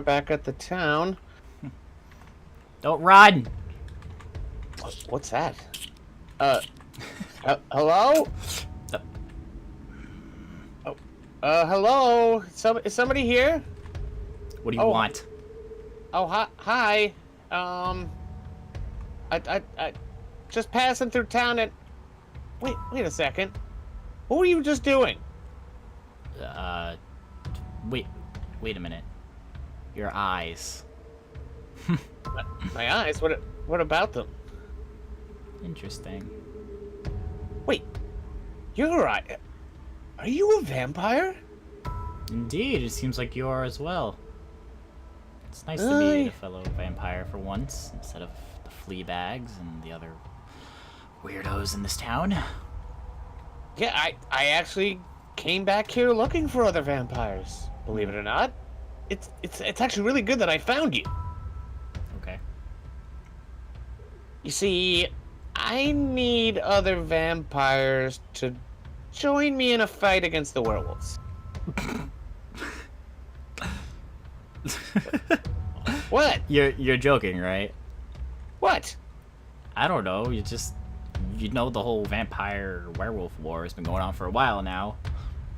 back at the town. Don't run! What's that? Hello? Hello? Is somebody here? What do you want? Oh, hi. I just passing through town and... Wait a second. What were you just doing? Wait a minute. Your eyes. My eyes? What about them? Interesting. Wait, you're right. Are you a vampire? Indeed, it seems like you are as well. It's nice to meet a fellow vampire for once, instead of the flea bags and the other weirdos in this town. Yeah, I actually came back here looking for other vampires. Believe it or not, it's actually really good that I found you. Okay. You see, I need other vampires to join me in a fight against the werewolves. What? You're joking, right? What? I don't know. You know the whole vampire werewolf war has been going on for a while now.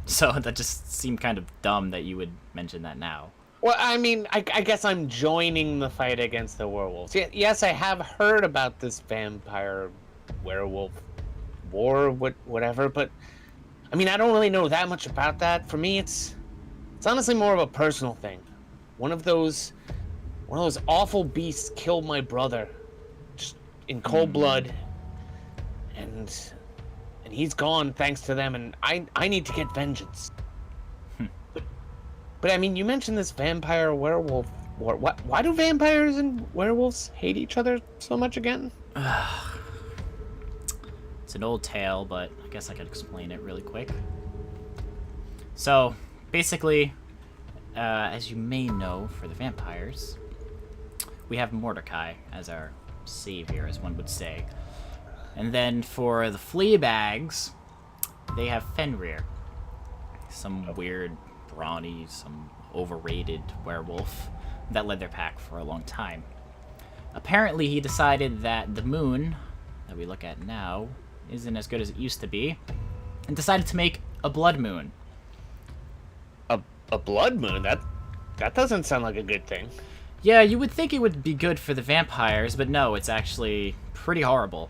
So that just seemed kind of dumb that you would mention that now. Well, I mean, I guess I'm joining the fight against the werewolves. Yes, I have heard about this vampire werewolf war, whatever, but I mean, I don't really know that much about that. For me, it's honestly more of a personal thing. One of those awful beasts killed my brother, just in cold blood, and he's gone thanks to them, and I need to get vengeance. But I mean, you mentioned this vampire werewolf war. Why do vampires and werewolves hate each other so much again? It's an old tale, but I guess I could explain it really quick. So, basically, as you may know, for the vampires, we have Mordecai as our savior, as one would say. And then for the flea bags, they have Fenrir. Some weird, brawny, some overrated werewolf that led their pack for a long time. Apparently, he decided that the moon that we look at now isn't as good as it used to be, and decided to make a blood moon. A blood moon? That doesn't sound like a good thing. Yeah, you would think it would be good for the vampires, but no, it's actually pretty horrible.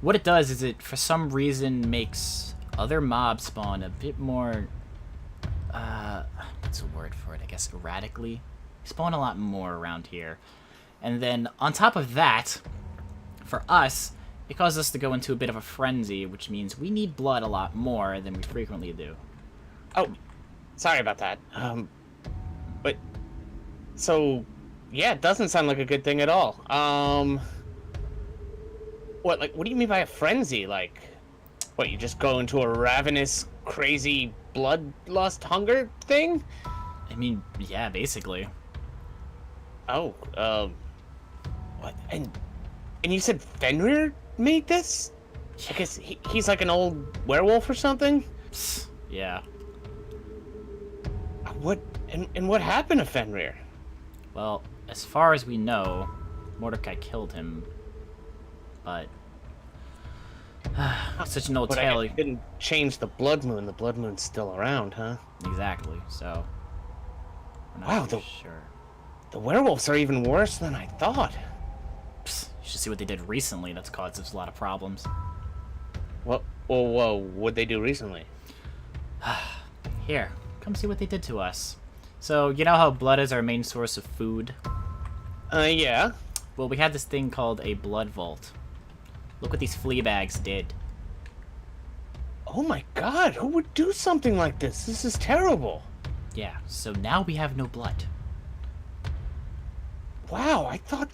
What it does is it, for some reason, makes other mobs spawn a bit more, what's the word for it? I guess erratically. Spawn a lot more around here. And then, on top of that, for us, it causes us to go into a bit of a frenzy, which means we need blood a lot more than we frequently do. Oh, sorry about that. But, so, yeah, it doesn't sound like a good thing at all. What do you mean by a frenzy? Like, what, you just go into a ravenous, crazy, bloodlust hunger thing? I mean, yeah, basically. Oh, what? And you said Fenrir made this? I guess he's like an old werewolf or something? Psst, yeah. What, and what happened to Fenrir? Well, as far as we know, Mordecai killed him, but such an old tale. But I didn't change the blood moon. The blood moon's still around, huh? Exactly. So we're Wow, not sure. The werewolves are even worse than I thought. Psst, you should see what they did recently. That's caused us a lot of problems. Whoa, what'd they do recently? Here, come see what they did to us. So, you know how blood is our main source of food? Yeah. Well, we had this thing called a blood vault. Look what these flea bags did. Oh my god, who would do something like this? This is terrible. Yeah, so now we have no blood. Wow, I thought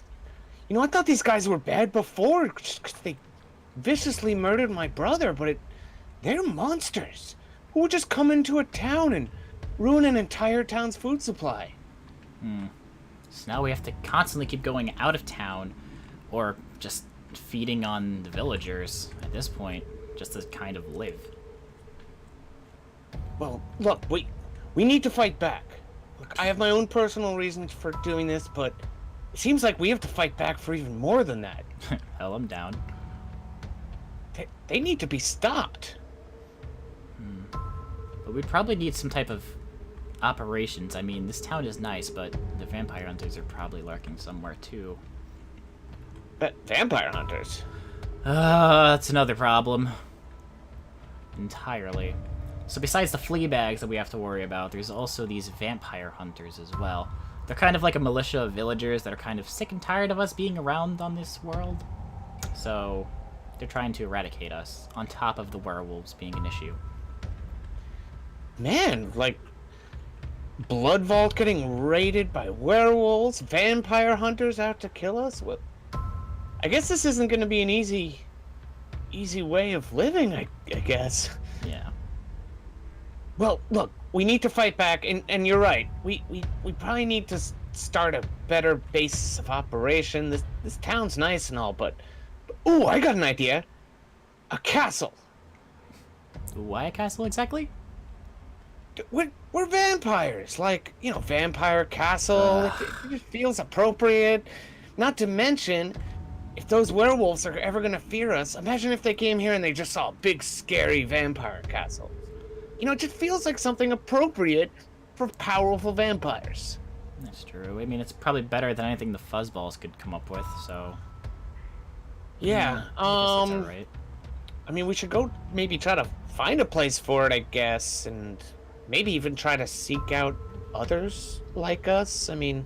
these guys were bad before, just 'cause they viciously murdered my brother, but they're monsters who would just come into a town and ruin an entire town's food supply. So now we have to constantly keep going out of town, or just feeding on the villagers at this point, just to kind of live. Well, look, we need to fight back. look, I have my own personal reasons for doing this, but it seems like we have to fight back for even more than that. Hell, I'm down. They need to be stopped. But we'd probably need some type of operations. I mean, this town is nice, but the vampire hunters are probably lurking somewhere too. But vampire hunters? That's another problem. Entirely. So besides the flea bags that we have to worry about, there's also these vampire hunters as well. They're kind of like a militia of villagers that are kind of sick and tired of us being around on this world. So they're trying to eradicate us, on top of the werewolves being an issue. Man, like, Blood Vault getting raided by werewolves, vampire hunters out to kill us? Well, I guess this isn't going to be an easy way of living, I guess. Yeah. Well, look, we need to fight back, and you're right. We probably need to start a better basis of operation. This town's nice and all, but ooh, I got an idea. A castle. Why a castle exactly? We're vampires, like, you know, vampire castle. It just feels appropriate. Not to mention, if those werewolves are ever gonna fear us, imagine if they came here and they just saw a big, scary vampire castle. You know, it just feels like something appropriate for powerful vampires. That's true. I mean, it's probably better than anything the fuzzballs could come up with, so... Yeah, I guess that's alright. I mean, we should go maybe try to find a place for it, I guess, and maybe even try to seek out others like us. I mean,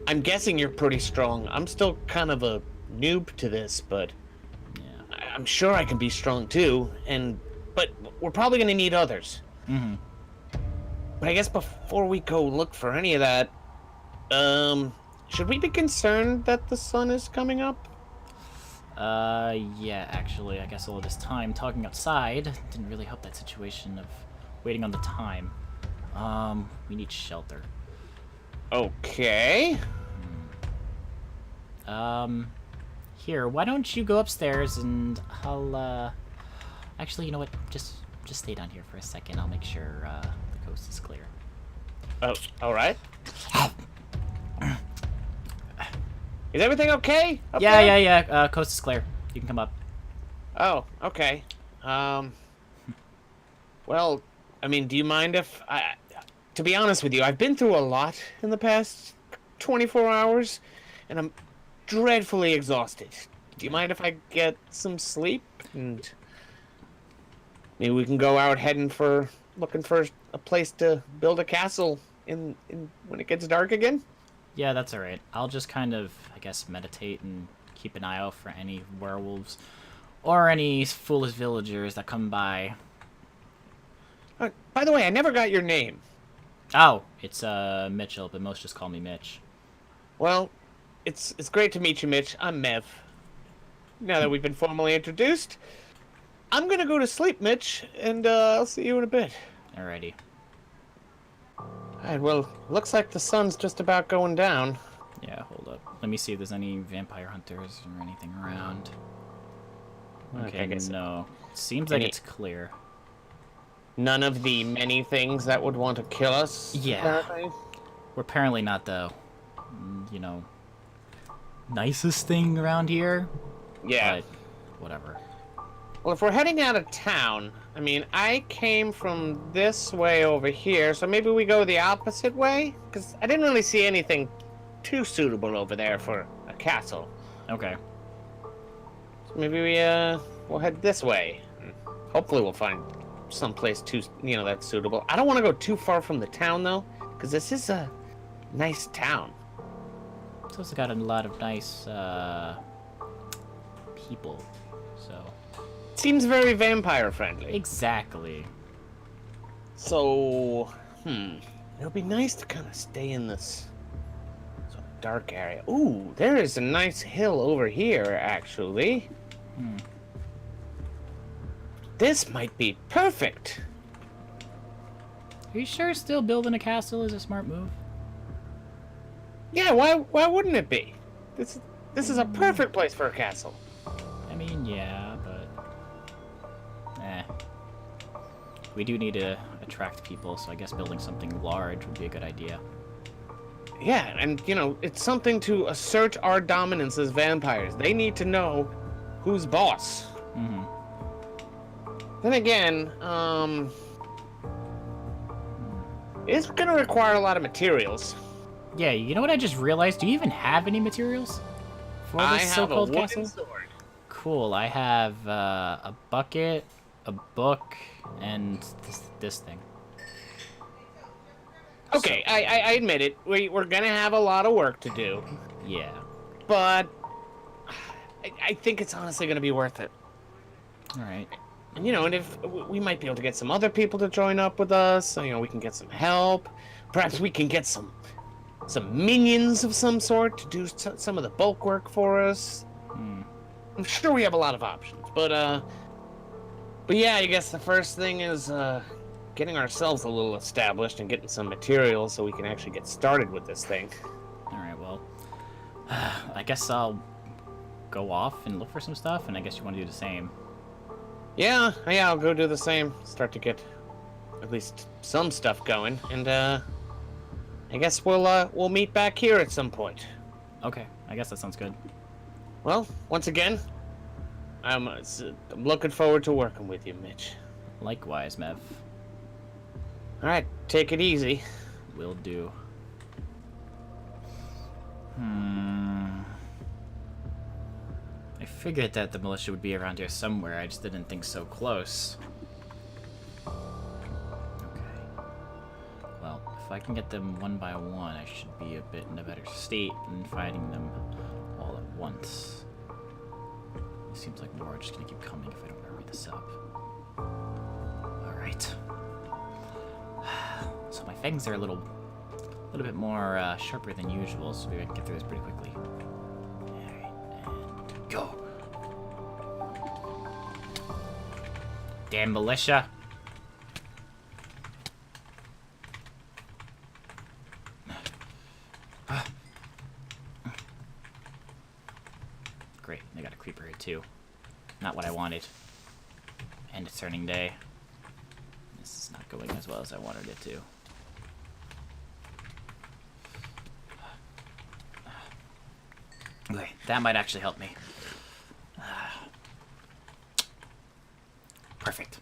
I'm guessing you're pretty strong. I'm still kind of a noob to this, but Yeah. I'm sure I can be strong too. But we're probably gonna need others. Mm-hmm. But I guess before we go look for any of that, should we be concerned that the sun is coming up? Yeah, actually, I guess all this time talking outside didn't really help that situation of waiting on the time. We need shelter. Okay. Here, why don't you go upstairs and I'll, actually, you know what, just stay down here for a second. I'll make sure, the coast is clear. Oh, alright. Is everything okay up there? Yeah, coast is clear. You can come up. Oh, okay. Well, I mean, do you mind if to be honest with you, I've been through a lot in the past 24 hours, and I'm dreadfully exhausted. Do you mind if I get some sleep? And maybe we can go out looking for a place to build a castle in when it gets dark again? Yeah, that's alright. I'll just kind of, I guess, meditate and keep an eye out for any werewolves or any foolish villagers that come by. By the way, I never got your name. Oh, it's Mitchell, but most just call me Mitch. Well, it's great to meet you, Mitch. I'm Mev. Now that we've been formally introduced, I'm gonna go to sleep, Mitch, and I'll see you in a bit. Alrighty. Alright, well, looks like the sun's just about going down. Yeah, hold up. Let me see if there's any vampire hunters or anything around. Okay, I guess no. Seems like it's clear. None of the many things that would want to kill us. Yeah. Apparently. We're apparently not the, you know, nicest thing around here. Yeah. But whatever. Well, if we're heading out of town, I mean, I came from this way over here, so maybe we go the opposite way? Because I didn't really see anything too suitable over there for a castle. Okay. So maybe we'll head this way. Hopefully we'll find someplace that's suitable. I don't want to go too far from the town, though, because this is a nice town. It's also got a lot of nice, people, so... Seems very vampire friendly. Exactly. So, it would be nice to kind of stay in this sort of dark area. Ooh, there is a nice hill over here, actually. This might be perfect. Are you sure still building a castle is a smart move? Yeah, why wouldn't it be? This is a perfect place for a castle. I mean, yeah, but... We do need a attract people, so I guess building something large would be a good idea. Yeah, and, you know, it's something to assert our dominance as vampires. They need to know who's boss. Mm-hmm. Then again, it's gonna require a lot of materials. Yeah, you know what I just realized? Do you even have any materials for I this have a so-called wooden castle? sword. Cool. I have a bucket, a book, and this thing. Okay, I admit it. We're gonna have a lot of work to do, Yeah. but I think it's honestly gonna be worth it. All right. And you know, and if we might be able to get some other people to join up with us, so, you know, we can get some help. Perhaps we can get some minions of some sort to do some of the bulk work for us. Hmm. I'm sure we have a lot of options, but yeah, I guess the first thing is getting ourselves a little established and getting some materials so we can actually get started with this thing. All right. Well, I guess I'll go off and look for some stuff, and I guess you want to do the same. Yeah, I'll go do the same. Start to get at least some stuff going, and I guess we'll meet back here at some point. Okay. I guess that sounds good. Well, once again, I'm looking forward to working with you, Mitch. Likewise, Mev. All right, take it easy. Will do. I figured that the militia would be around here somewhere. I just didn't think so close. Okay. Well, if I can get them one by one, I should be a bit in a better state than fighting them all at once. It seems like more are just gonna keep coming if I don't hurry this up. Alright. So my fangs are a little bit more sharper than usual, so maybe I can get through this pretty quickly. Alright, and go! Damn militia! Great, they got a creeper here too. Not what I wanted. And it's turning day. This is not going as well as I wanted it to. Okay, that might actually help me. Perfect.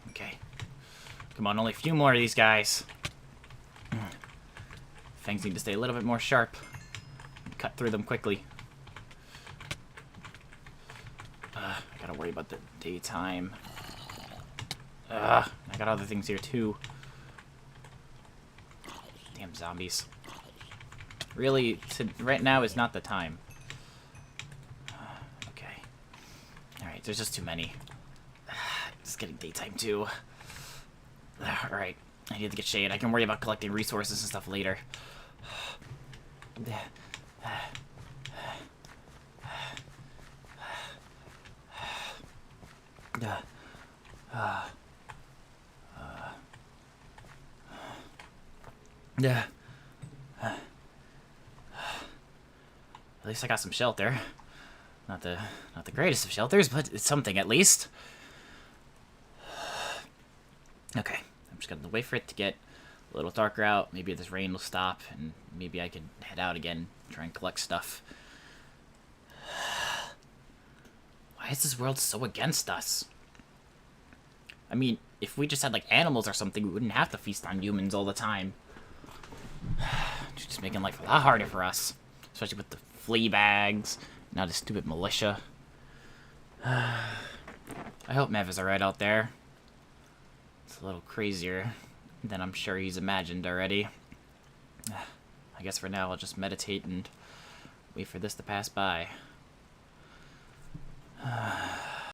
Okay. Come on, only a few more of these guys. Fangs need to stay a little bit more sharp. Cut through them quickly. I gotta worry about the daytime. I got other things here too. Damn zombies. Really, right now is not the time. Okay. Alright, there's just too many. It's getting daytime too. Alright, I need to get shade. I can worry about collecting resources and stuff later. Yeah. At least I got some shelter. Not the greatest of shelters, but it's something at least. Okay, I'm just gonna wait for it to get a little darker out. Maybe this rain will stop, and maybe I can head out again, try and collect stuff. Why is this world so against us? I mean, if we just had like animals or something, we wouldn't have to feast on humans all the time. It's just making life a lot harder for us, especially with the flea bags. Now the stupid militia. I hope Mev is alright out there. It's a little crazier than I'm sure he's imagined already. I guess for now I'll just meditate and wait for this to pass by.